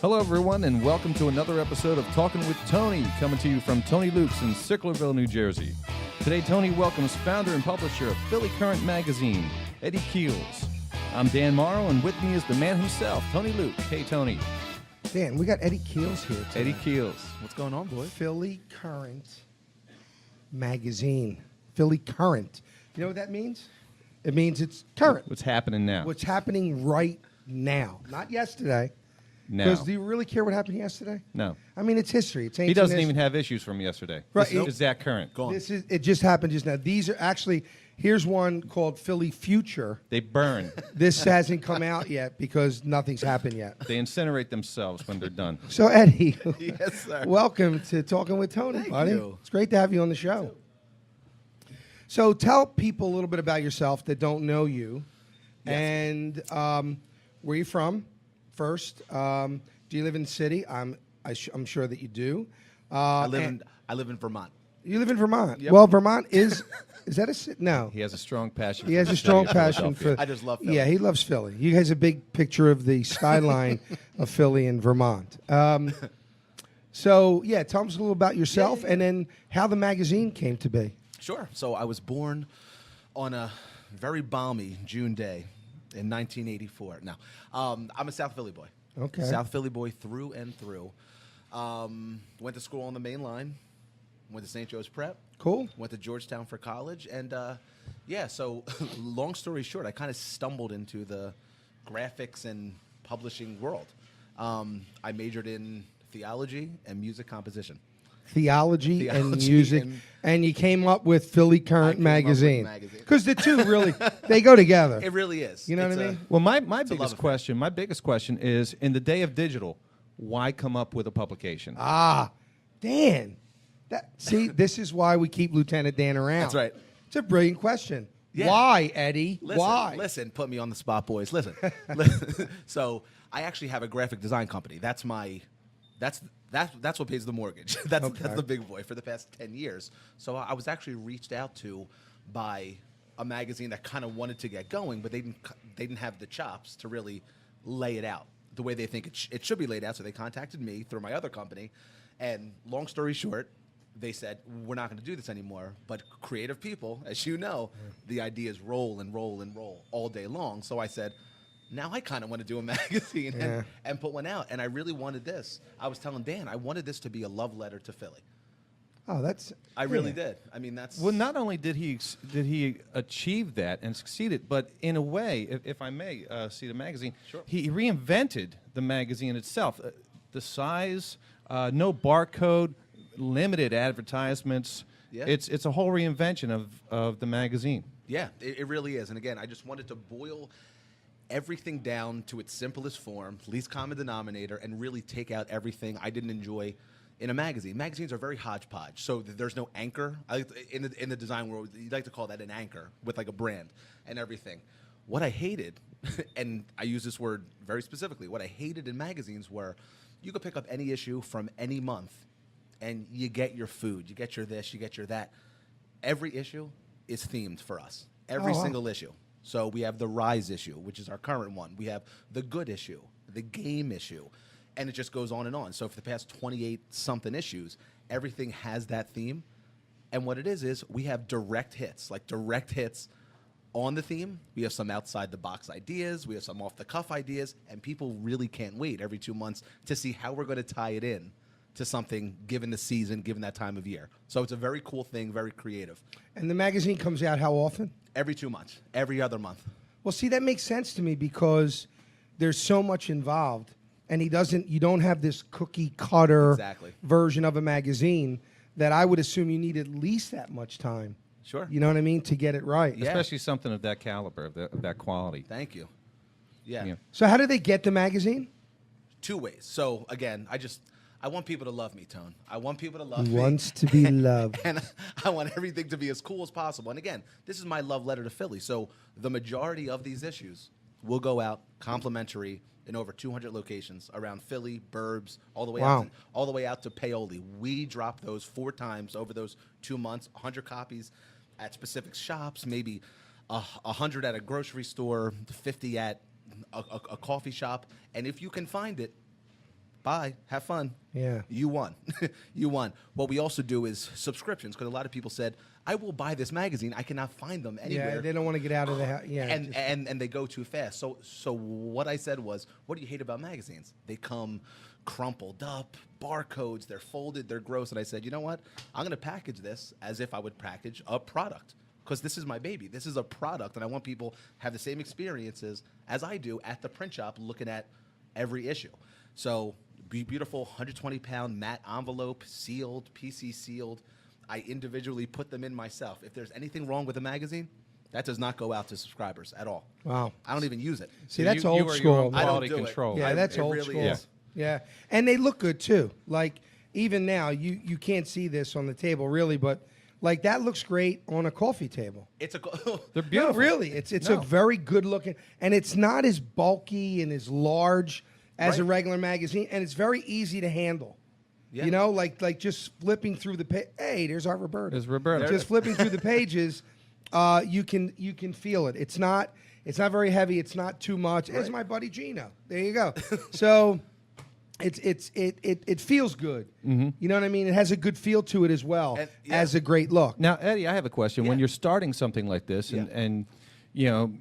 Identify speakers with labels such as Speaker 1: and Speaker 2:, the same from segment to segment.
Speaker 1: Hello, everyone, and welcome to another episode of Talkin with Tony, coming to you from Tony Luke's in Sicklerville, New Jersey. Today, Tony welcomes founder and publisher of Philly Current magazine, Eddie Keels. I'm Dan Morrow, and with me is the man himself, Tony Luke. Hey, Tony.
Speaker 2: Dan, we got Eddie Keels here today.
Speaker 1: Eddie Keels. What's going on, boy?
Speaker 2: Philly Current magazine. Philly Current. You know what that means? It means it's current.
Speaker 1: What's happening now?
Speaker 2: What's happening right now. Not yesterday.
Speaker 1: Now.
Speaker 2: Because do you really care what happened yesterday?
Speaker 1: No.
Speaker 2: I mean, it's history. It's ancient.
Speaker 1: He doesn't even have issues from yesterday.
Speaker 2: Right.
Speaker 1: This is that current.
Speaker 3: Go on.
Speaker 2: It just happened just now. These are actually, here's one called Philly Future.
Speaker 1: They burn.
Speaker 2: This hasn't come out yet because nothing's happened yet.
Speaker 1: They incinerate themselves when they're done.
Speaker 2: So, Eddie,
Speaker 3: Yes, sir.
Speaker 2: welcome to Talking with Tony,
Speaker 3: Thank
Speaker 2: buddy.
Speaker 3: you.
Speaker 2: It's great to have you on the show. So tell people a little bit about yourself that don't know you.
Speaker 3: Yes.
Speaker 2: And where you from, first. Do you live in the city? I'm sure that you do.
Speaker 3: I live in Vermont.
Speaker 2: You live in Vermont.
Speaker 3: Yep.
Speaker 2: Well, Vermont is that a city? No.
Speaker 1: He has a strong passion.
Speaker 2: He
Speaker 1: for
Speaker 2: has
Speaker 1: the
Speaker 2: a
Speaker 1: city
Speaker 2: strong
Speaker 1: of
Speaker 2: passion
Speaker 1: Philadelphia.
Speaker 2: for.
Speaker 3: I just love Philly.
Speaker 2: Yeah, he loves Philly. He has a big picture of the skyline of Philly and Vermont. So yeah, tell us a little about yourself and then how the magazine came to be.
Speaker 3: Sure. So I was born on a very balmy June day in 1984. Now, I'm a South Philly boy.
Speaker 2: Okay.
Speaker 3: South Philly boy through and through. Went to school on the main line. Went to St. Joe's Prep.
Speaker 2: Cool.
Speaker 3: Went to Georgetown for college. And, yeah, so long story short, I kind of stumbled into the graphics and publishing world. I majored in theology and music composition.
Speaker 2: Theology and
Speaker 3: Theology
Speaker 2: music,
Speaker 3: and-
Speaker 2: and you came up with Philly Current
Speaker 3: came up with
Speaker 2: magazine
Speaker 3: magazine.
Speaker 2: because the two really they go together.
Speaker 3: It really is.
Speaker 2: You know
Speaker 3: It's
Speaker 2: what I
Speaker 3: a-
Speaker 2: mean?
Speaker 1: Well, my
Speaker 3: It's a love
Speaker 1: biggest
Speaker 3: affair.
Speaker 1: my biggest question is, in the day of digital, why come up with a publication?
Speaker 2: Dan, this is why we keep Lieutenant Dan around.
Speaker 3: That's right.
Speaker 2: It's a brilliant question.
Speaker 3: Yeah.
Speaker 2: Why, Eddie?
Speaker 3: Listen,
Speaker 2: Why?
Speaker 3: Listen, put me on the spot, boys. Listen. So I actually have a graphic design company. That's what pays the mortgage. That's the big boy for the past 10 years. So I was actually reached out to by a magazine that kind of wanted to get going, but they didn't have the chops to really lay it out the way they think it should be laid out. So they contacted me through my other company, and long story short, they said, we're not going to do this anymore. But creative people, as you know, the ideas roll and roll and roll all day long. So I said, now I kind of want to do a magazine and put one out. And I really wanted this. I was telling Dan, I wanted this to be a love letter to Philly.
Speaker 2: Oh, that's.
Speaker 3: I really did. I mean, that's...
Speaker 1: Well, not only did he achieve that and succeeded, but in a way, if I may see the magazine,
Speaker 3: Sure.
Speaker 1: he reinvented the magazine itself. The size, no barcode, limited advertisements.
Speaker 3: Yeah.
Speaker 1: It's a whole reinvention of the magazine.
Speaker 3: Yeah, it really is. And again, I just wanted to boil everything down to its simplest form, least common denominator, and really take out everything I didn't enjoy in a magazine. Magazines are very hodgepodge, so there's no anchor. In the design world, you'd like to call that an anchor with like a brand and everything. What I hated, and I use this word very specifically, what I hated in magazines were you could pick up any issue from any month and you get your food, you get your this, you get your that. Every issue is themed for us. Every single issue. So we have the Rise issue, which is our current one. We have the Good issue, the Game issue, and it just goes on and on. So for the past 28-something issues, everything has that theme. And what it is we have direct hits on the theme. We have some outside-the-box ideas. We have some off-the-cuff ideas. And people really can't wait every 2 months to see how we're going to tie it in to something given the season, given that time of year. So it's a very cool thing, very creative.
Speaker 2: And the magazine comes out how often?
Speaker 3: Every 2 months, every other month.
Speaker 2: Well, see, that makes sense to me because there's so much involved, and you don't have this cookie cutter
Speaker 3: Exactly.
Speaker 2: version of a magazine that I would assume you need at least that much time.
Speaker 3: Sure.
Speaker 2: You know what I mean, to get it right.
Speaker 3: Yeah.
Speaker 1: Especially something of that caliber, of that quality.
Speaker 3: Thank you. Yeah.
Speaker 1: Yeah.
Speaker 2: So how do they get the magazine?
Speaker 3: 2 ways. So again, I want people to love me, Tone. I want people to love
Speaker 2: He
Speaker 3: me.
Speaker 2: wants to be loved.
Speaker 3: And I want everything to be as cool as possible. And again, this is my love letter to Philly. So the majority of these issues will go out complimentary in over 200 locations around Philly, burbs, all the way out to Paoli. We drop those 4 times over those 2 months, 100 copies at specific shops, maybe 100 at a grocery store, 50 at a coffee shop. And if you can find it, Bye. Have fun.
Speaker 2: Yeah.
Speaker 3: You won. You won. What we also do is subscriptions, because a lot of people said, I will buy this magazine. I cannot find them anywhere.
Speaker 2: Yeah, they don't want to get out of the house. Yeah,
Speaker 3: And they go too fast. So what I said was, what do you hate about magazines? They come crumpled up, barcodes, they're folded, they're gross. And I said, you know what? I'm going to package this as if I would package a product, because this is my baby. This is a product, and I want people to have the same experiences as I do at the print shop looking at every issue. So beautiful 120-pound matte envelope, sealed, PC sealed. I individually put them in myself. If there's anything wrong with the magazine, that does not go out to subscribers at all.
Speaker 2: Wow.
Speaker 3: I don't even use it.
Speaker 2: See, that's
Speaker 1: you
Speaker 2: old
Speaker 1: are
Speaker 2: school.
Speaker 1: your own
Speaker 3: I don't
Speaker 1: quality
Speaker 3: do it.
Speaker 1: control.
Speaker 2: Yeah, that's
Speaker 3: it
Speaker 2: old
Speaker 3: really
Speaker 2: school.
Speaker 3: is.
Speaker 2: Yeah, and they look good too. Like even now, you can't see this on the table really, but like that looks great on a coffee table.
Speaker 3: It's a
Speaker 1: They're
Speaker 2: No,
Speaker 1: beautiful.
Speaker 2: really, it's
Speaker 1: No.
Speaker 2: a very good looking, and it's not as bulky and as large as a
Speaker 3: Right.
Speaker 2: regular magazine, and it's very easy to handle.
Speaker 3: Yeah.
Speaker 2: You know, like just flipping through the page. Hey, there's our Roberta.
Speaker 1: There's Roberta.
Speaker 2: Just flipping through the pages, you can feel it. It's not very heavy. It's not too much. It's
Speaker 3: Right.
Speaker 2: my buddy Gino. There you go. So it feels good.
Speaker 1: Mm-hmm.
Speaker 2: You know what I mean? It has a good feel to it as well
Speaker 3: And- yeah.
Speaker 2: as a great look.
Speaker 1: Now, Eddie, I have a question. When
Speaker 3: Yeah.
Speaker 1: you're starting something like this, and,
Speaker 3: Yeah.
Speaker 1: and you know,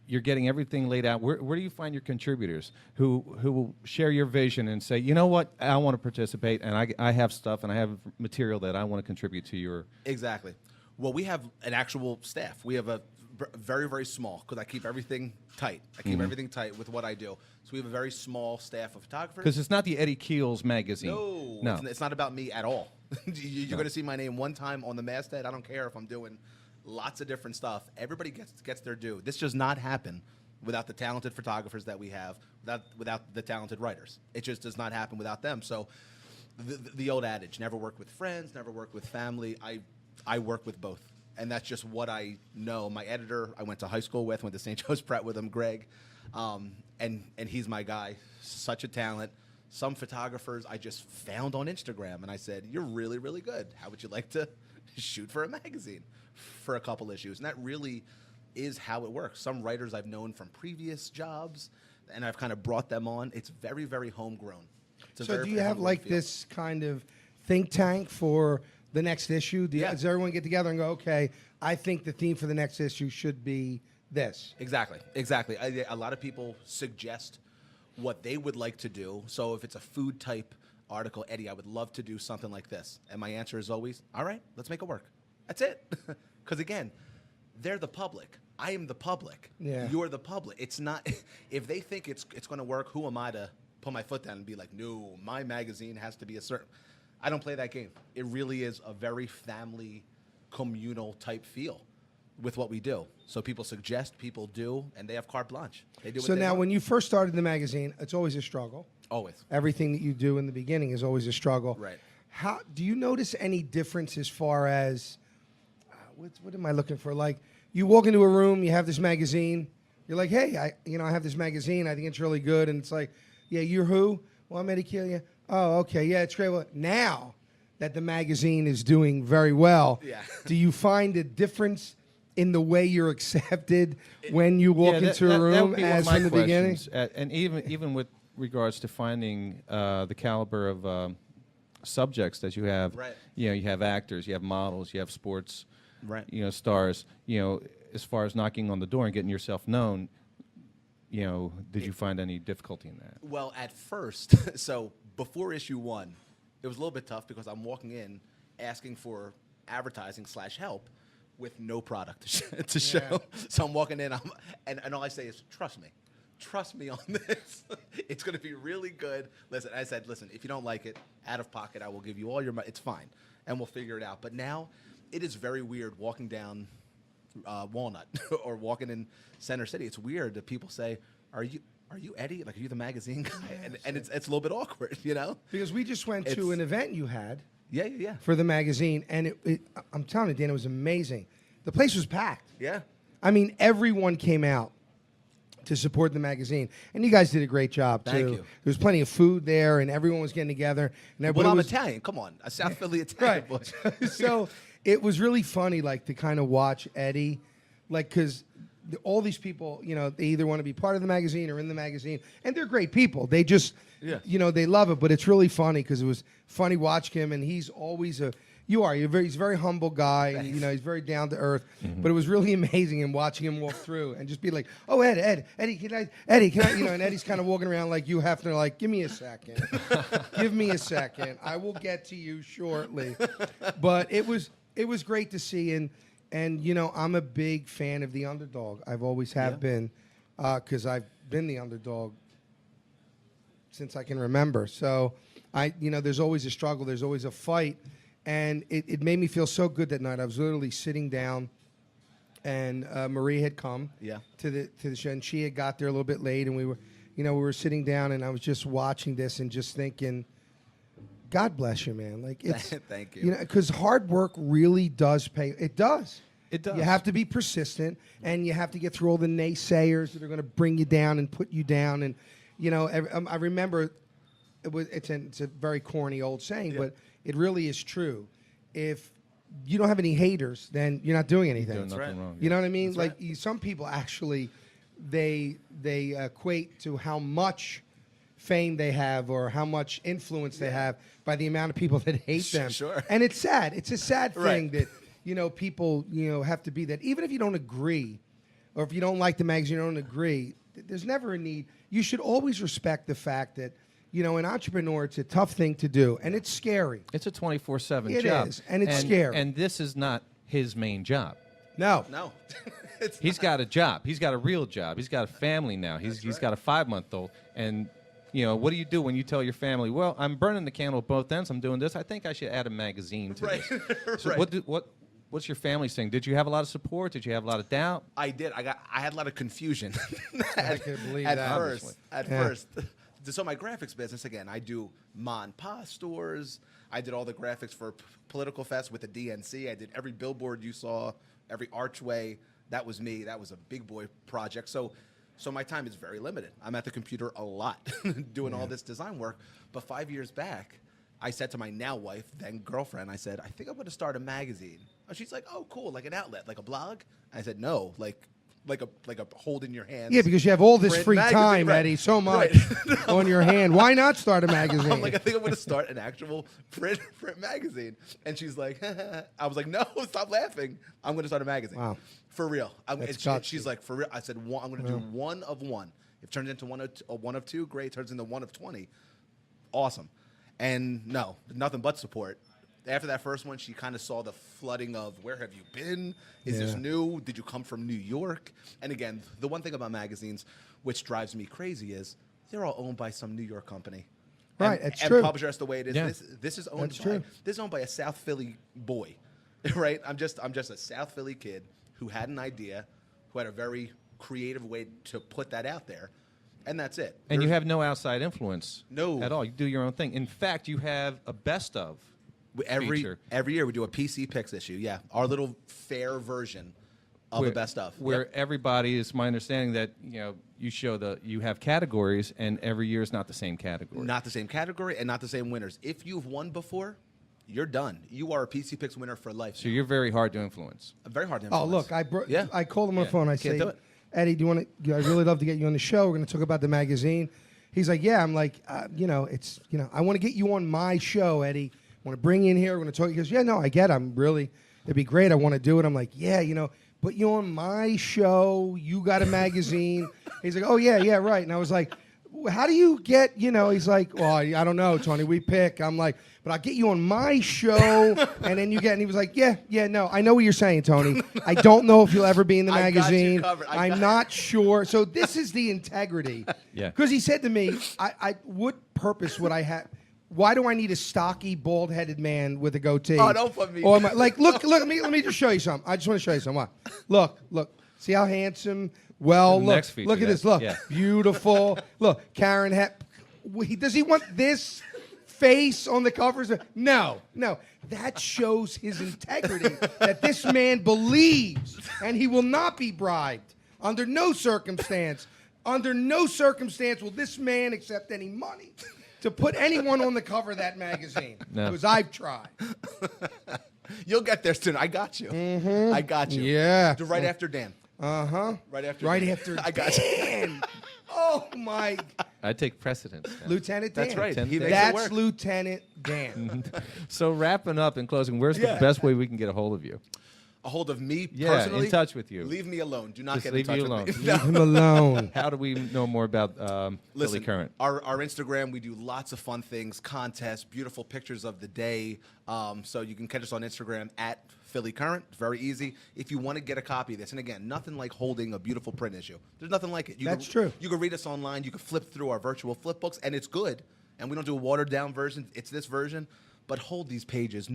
Speaker 1: you're getting everything laid out, where do you find your contributors who will share your vision and say, you know what, I want to participate, and I have stuff and I have material that I want to contribute to your...
Speaker 3: Exactly. Well, we have an actual staff. We have a very, very small, because I keep everything tight. I keep everything tight with what I do. So we have a very small staff of photographers.
Speaker 1: Because it's not the Eddie Keels magazine.
Speaker 3: No. It's not about me at all. You're going to see my name one time on the masthead. I don't care if I'm doing lots of different stuff. Everybody gets their due. This does not happen without the talented photographers that we have, without the talented writers. It just does not happen without them. So the old adage, never work with friends, never work with family. I work with both. And that's just what I know. My editor, I went to high school with, went to St. Joe's Prep with him, Greg. And he's my guy. Such a talent. Some photographers I just found on Instagram, and I said, you're really, really good. How would you like to shoot for a magazine for a couple issues? And that really is how it works. Some writers I've known from previous jobs, and I've kind of brought them on. It's very, very homegrown. It's a
Speaker 2: So
Speaker 3: very,
Speaker 2: do you
Speaker 3: very
Speaker 2: have
Speaker 3: homegrown
Speaker 2: like
Speaker 3: feel.
Speaker 2: this kind of think tank for the next issue?
Speaker 3: Yeah.
Speaker 2: Does everyone get together and go, okay, I think the theme for the next issue should be this?
Speaker 3: Exactly. A lot of people suggest what they would like to do. So if it's a food type article, Eddie, I would love to do something like this. And my answer is always, all right, let's make it work. That's it. Because again, they're the public. I am the public.
Speaker 2: Yeah.
Speaker 3: You're the public. It's not, if they think it's going to work, who am I to put my foot down and be like, no, my magazine has to be a certain. I don't play that game. It really is a very family, communal type feel with what we do. So people suggest, people do, and they have carte blanche. They do what
Speaker 2: So
Speaker 3: they
Speaker 2: now
Speaker 3: want.
Speaker 2: when you first started the magazine, it's always a struggle.
Speaker 3: Always.
Speaker 2: Everything that you do in the beginning is always a struggle.
Speaker 3: Right.
Speaker 2: How do you notice any difference as far as what am I looking for? Like you walk into a room, you have this magazine, you're like, hey, I have this magazine, I think it's really good, and it's like, yeah, you're who? Well, I'm Eddie Keels. Yeah. Oh, okay, yeah, it's great. Well, now that the magazine is doing very well,
Speaker 3: Yeah.
Speaker 2: do you find a difference in the way you're accepted when you walk into a room
Speaker 1: would be one of
Speaker 2: as
Speaker 1: my
Speaker 2: from the beginning?
Speaker 1: questions. And even with regards to finding the caliber of subjects that you have,
Speaker 3: Right.
Speaker 1: you have actors, you have models, you have sports,
Speaker 3: Right.
Speaker 1: stars. As far as knocking on the door and getting yourself known, did you find any difficulty in that?
Speaker 3: Well, at first, so before issue 1, it was a little bit tough because I'm walking in asking for advertising / help with no product to show. So I'm walking in, and all I say is, trust me on this. It's going to be really good. Listen, I said, if you don't like it, out of pocket, I will give you all your money. It's fine, and we'll figure it out. But now, it is very weird walking down Walnut or walking in Center City. It's weird that people say, are you Eddie? Like, are you the magazine guy? And it's a little bit awkward,
Speaker 2: Because we just went to
Speaker 3: It's-
Speaker 2: an event you had
Speaker 3: Yeah.
Speaker 2: for the magazine, and I'm telling you, Dan, it was amazing. The place was packed.
Speaker 3: Yeah.
Speaker 2: I mean, everyone came out to support the magazine, and you guys did a great job too.
Speaker 3: Thank you.
Speaker 2: There was plenty of food there, and everyone was getting together. And everybody
Speaker 3: Well, I'm
Speaker 2: was,
Speaker 3: Italian. Come on. A South Philly Italian boy.
Speaker 2: right. So it was really funny, like to kind of watch Eddie, like because all these people, they either want to be part of the magazine or in the magazine, and they're great people. They just, they love it. But it's really funny because it was funny watching him, and he's always he's a very humble guy, and he's very down to earth. Mm-hmm. But it was really amazing and watching him walk through and just be like, "Oh, Eddie, can I?" And Eddie's kind of walking around like you have to, like, give me a second, give me a second. I will get to you shortly. But it was great to see, and I'm a big fan of the underdog. I've always have been, because I've been the underdog since I can remember. So there's always a struggle, there's always a fight. And it made me feel so good that night. I was literally sitting down, and Marie had come to the show, and she had got there a little bit late, and we were sitting down, and I was just watching this and just thinking, God bless you, man. Like, it's
Speaker 3: thank you.
Speaker 2: Because hard work really does pay. It does.
Speaker 1: It does.
Speaker 2: You have to be persistent, and you have to get through all the naysayers that are going to bring you down and put you down. And I remember it's a very corny old saying, but it really is true. If you don't have any haters, then you're not doing anything.
Speaker 1: You're doing nothing wrong.
Speaker 2: You know what I mean?
Speaker 3: That's
Speaker 2: like
Speaker 3: right.
Speaker 2: some people actually, they equate to how much fame they have or how much influence they have by the amount of people that hate them.
Speaker 3: Sure.
Speaker 2: And it's sad. It's a sad thing
Speaker 3: Right.
Speaker 2: that people have to be that. Even if you don't agree, or if you don't like the magazine, you don't agree. There's never a need. You should always respect the fact that. An entrepreneur, it's a tough thing to do, and it's scary.
Speaker 1: It's a 24/7
Speaker 2: It
Speaker 1: job.
Speaker 2: is, and it's scary.
Speaker 1: And this is not his main job.
Speaker 2: No.
Speaker 1: He's got a job. He's got a real job. He's got a family now. He's got a 5-month-old. And, what do you do when you tell your family, well, I'm burning the candle at both ends. I'm doing this. I think I should add a magazine to this. So what's your family saying? Did you have a lot of support? Did you have a lot of doubt?
Speaker 3: I did. I had a lot of confusion.
Speaker 2: I could believe
Speaker 3: at
Speaker 2: that.
Speaker 3: first. At first. So my graphics business, again, I do ma and pa stores. I did all the graphics for Political Fest with the DNC. I did every billboard you saw, every archway. That was me. That was a big boy project. So my time is very limited. I'm at the computer a lot doing all this design work. But 5 years back, I said to my now wife, then girlfriend, I said, I think I'm going to start a magazine. And she's like, oh, cool, like an outlet, like a blog? I said, no, like a hold in your hand.
Speaker 2: Yeah, because you have all this
Speaker 3: print
Speaker 2: free
Speaker 3: magazine,
Speaker 2: time,
Speaker 3: right.
Speaker 2: Eddie, so much on your hand. Why not start a magazine?
Speaker 3: I'm like, I think I'm going to start an actual print magazine. And she's like, I was like, no, stop laughing. I'm going to start a magazine.
Speaker 2: Wow.
Speaker 3: For real. She's
Speaker 2: gutsy.
Speaker 3: like, for real. I said, I'm going to do one of one. If it turns into one of two, great. Turns into one of 20, awesome. And no, nothing but support. After that first one, she kind of saw the flooding of, where have you been? Is this new? Did you come from New York? And again, the one thing about magazines, which drives me crazy, is they're all owned by some New York company.
Speaker 2: Right,
Speaker 3: and,
Speaker 2: it's
Speaker 3: and
Speaker 2: true.
Speaker 3: publisher, that's the way it is.
Speaker 1: Yeah.
Speaker 3: This is owned
Speaker 2: That's
Speaker 3: by
Speaker 2: true.
Speaker 3: this is owned by a South Philly boy, right? I'm just a South Philly kid who had an idea, who had a very creative way to put that out there, and that's it.
Speaker 1: And you have no outside influence
Speaker 3: No.
Speaker 1: at all. You do your own thing. In fact, you have a best of feature.
Speaker 3: Every year we do a PC Picks issue. Yeah, our little fair version of a best of.
Speaker 1: Where everybody is my understanding that you show you have categories, and every year is not the same category.
Speaker 3: Not the same category and not the same winners. If you've won before, you're done. You are a PC Picks winner for life.
Speaker 1: So you're very hard to influence.
Speaker 3: Very hard to
Speaker 2: Oh,
Speaker 3: influence.
Speaker 2: look, I called him on the phone. I
Speaker 3: Can't
Speaker 2: say,
Speaker 3: do it.
Speaker 2: Eddie, do you want to? I'd really love to get you on the show. We're going to talk about the magazine. He's like, yeah. I'm like, I want to get you on my show, Eddie. I want to bring you in here. We're going to talk. He goes, yeah, no, I get it. It'd be great. I want to do it. I'm like, yeah, put you on my show. You got a magazine. He's like, oh, yeah, right. And I was like, how do you get, he's like, well, I don't know, Tony, we pick. I'm like, but I'll get you on my show. And then and he was like, yeah, no, I know what you're saying, Tony. I don't know if you'll ever be in the
Speaker 3: I got you
Speaker 2: magazine.
Speaker 3: covered.
Speaker 2: I'm not sure. So this is the integrity.
Speaker 1: Yeah.
Speaker 2: Because he said to me, what purpose would I have? Why do I need a stocky, bald-headed man with a goatee?
Speaker 3: Oh, don't put me.
Speaker 2: Or look. Let me just show you something. I just want to show you something. What? Look. See how handsome? Well,
Speaker 1: The
Speaker 2: look.
Speaker 1: next feature,
Speaker 2: Look at this.
Speaker 1: yeah.
Speaker 2: Look,
Speaker 1: Yeah.
Speaker 2: beautiful. Look, Karen. Does he want this face on the covers? No. That shows his integrity. That this man believes, and he will not be bribed under no circumstance. Under no circumstance will this man accept any money to put anyone on the cover of that magazine.
Speaker 1: No.
Speaker 2: Because I've tried.
Speaker 3: You'll get there soon. I got you. I got you.
Speaker 2: Yeah.
Speaker 3: Right after Dan. Right after
Speaker 2: Right
Speaker 3: Dan.
Speaker 2: after
Speaker 3: I got you.
Speaker 2: Dan. Oh my.
Speaker 1: I take precedence. now.
Speaker 2: Lieutenant Dan.
Speaker 3: That's right.
Speaker 1: Lieutenant
Speaker 3: He
Speaker 1: Dan.
Speaker 3: makes it
Speaker 2: That's
Speaker 3: work.
Speaker 2: Lieutenant Dan.
Speaker 1: So wrapping up and closing, where's the
Speaker 3: Yeah.
Speaker 1: best way we can get a hold of you?
Speaker 3: A hold of me
Speaker 1: Yeah,
Speaker 3: personally.
Speaker 1: in touch with you.
Speaker 3: Leave me alone. Do not
Speaker 1: Just
Speaker 3: get
Speaker 1: leave
Speaker 3: in
Speaker 1: me
Speaker 3: touch
Speaker 1: alone.
Speaker 3: with me.
Speaker 2: Leave him alone.
Speaker 1: How do we know more about Philly
Speaker 3: Listen,
Speaker 1: Current?
Speaker 3: our Instagram, we do lots of fun things, contests, beautiful pictures of the day. So you can catch us on Instagram at Philly Current. It's very easy. If you want to get a copy of this, and again, nothing like holding a beautiful print issue. There's nothing like it.
Speaker 2: That's true.
Speaker 3: You can read us online. You can flip through our virtual flip books, and it's good. And we don't do a watered down version. It's this version. But hold these pages.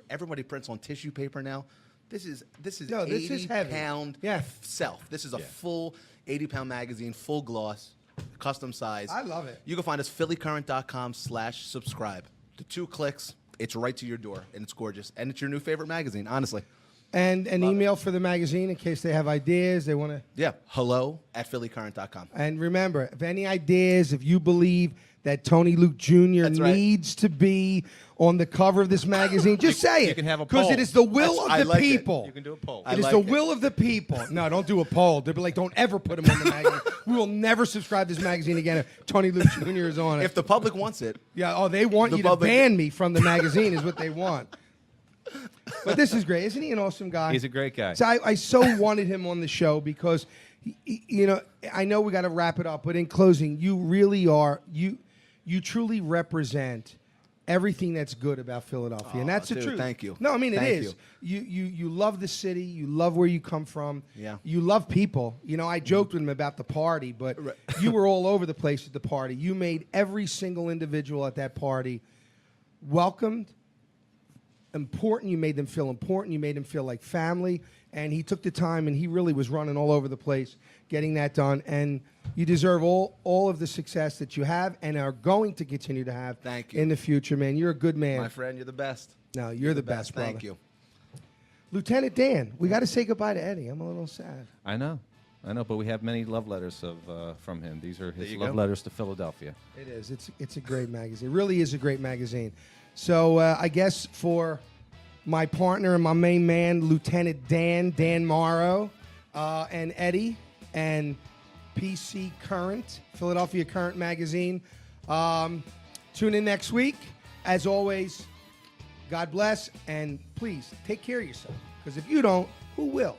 Speaker 3: Everybody prints on tissue paper now. This is
Speaker 2: No, this is heavy.
Speaker 3: 80-pound
Speaker 2: Yeah.
Speaker 3: self. This is a full 80-pound magazine, full gloss, custom size.
Speaker 2: I love it.
Speaker 3: You can find us phillycurrent.com/subscribe. The 2 clicks, it's right to your door, and it's gorgeous. And it's your new favorite magazine, honestly.
Speaker 2: And an email for the magazine in case they have ideas, they want to.
Speaker 3: Yeah, hello@phillycurrent.com.
Speaker 2: And remember, if any ideas, if you believe that Tony Luke Jr.
Speaker 3: That's right.
Speaker 2: needs to be on the cover of this magazine, just say it.
Speaker 1: You can have a
Speaker 2: because
Speaker 1: poll.
Speaker 2: it is the will
Speaker 3: I
Speaker 2: of the
Speaker 3: like it.
Speaker 2: people.
Speaker 1: You can do a poll.
Speaker 3: I
Speaker 2: It is
Speaker 3: like
Speaker 2: the
Speaker 3: it.
Speaker 2: will of the people. No, don't do a poll. They'll be like, don't ever put him on the magazine. We will never subscribe to this magazine again if Tony Luke Jr. is on it.
Speaker 3: If the public wants it,
Speaker 2: Yeah, oh, they want
Speaker 3: The
Speaker 2: you to
Speaker 3: public-
Speaker 2: ban me from the magazine is what they want. But this is great. Isn't he an awesome guy?
Speaker 1: He's a great guy.
Speaker 2: So I so wanted him on the show because, you know, I know we got to wrap it up, but in closing, you really are, you truly represent everything that's good about Philadelphia. And that's the
Speaker 3: dude,
Speaker 2: truth.
Speaker 3: thank you.
Speaker 2: No, I mean, it
Speaker 3: Thank
Speaker 2: is. You love the city. You love where you come from.
Speaker 3: Yeah.
Speaker 2: You love people. You know, I joked with him about the party, but you were all over the place at the party. You made every single individual at that party welcomed, important. You made them feel important. You made them feel like family. And he took the time, and he really was running all over the place getting that done. And you deserve all of the success that you have and are going to continue to have
Speaker 3: Thank you.
Speaker 2: in the future, man. You're a good man.
Speaker 3: my friend, you're the best.
Speaker 2: No, you're the best, brother.
Speaker 3: Thank you.
Speaker 2: Lieutenant Dan, we got to say goodbye to Eddie. I'm a little sad.
Speaker 1: I know, but we have many love letters from him. These are his
Speaker 3: you
Speaker 1: love
Speaker 3: go.
Speaker 1: letters to Philadelphia.
Speaker 2: It is. It's a great magazine. It really is a great magazine. So I guess for my partner and my main man, Lieutenant Dan Morrow, and Eddie, and PC Current, Philadelphia Current magazine. Tune in next week. As always, God bless, and please take care of yourself. Because if you don't, who will?